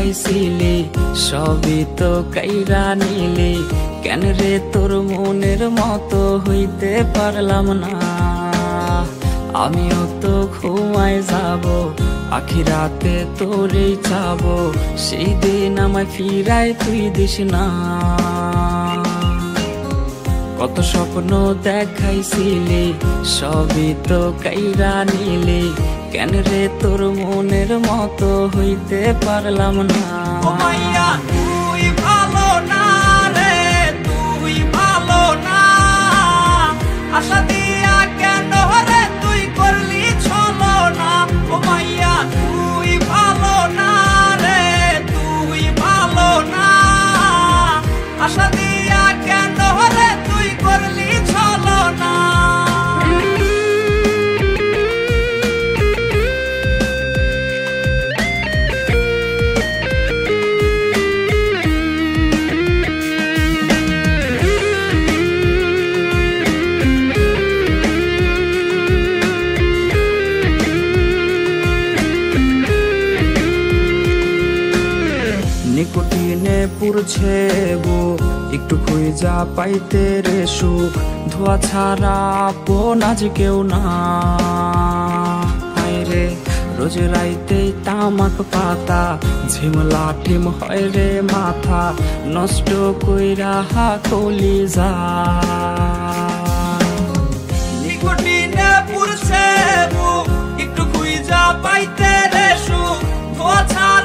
দেখাইছিলি সবই তো কাইরা নিলি, কেন রে তোর মনের মতো হইতে পারলাম না। আমিও তো ঘুমায় যাব, আখিরাতে তোরেই চাবো, সেই দিন আমায় ফিরায় তুই দিস না। কত স্বপ্ন দেখাইছিলি সবই তো কাইরা নিলি, কেন রে তোর মনের মতো হইতে পারলাম না। ও মাইয়া তুই ভালো না রে, তুই ভালো না, আশা দিয়া কেন রে তুই করলি ছলো না। ও মাইয়া তুই ভালো না রে, তুই ভালো না, আশা দিয়া কেন রে তুই করলি ছলো না। নিকোটিনে পুরছে বুক, একটু খুঁজা পাইতে রে সুখ, ধোয়া ছাড়া আপন আজ কেউ না। হায় রে রোজ রাইতেই তামাক পাতা, ঝিমলা টিম হয় রে মাথা, নষ্ট কইরা কলিজা। নিকোটিনে পুরছে বুক, একটু খুঁজা পাইতে রে সুখ, ধোয়া ছাড়া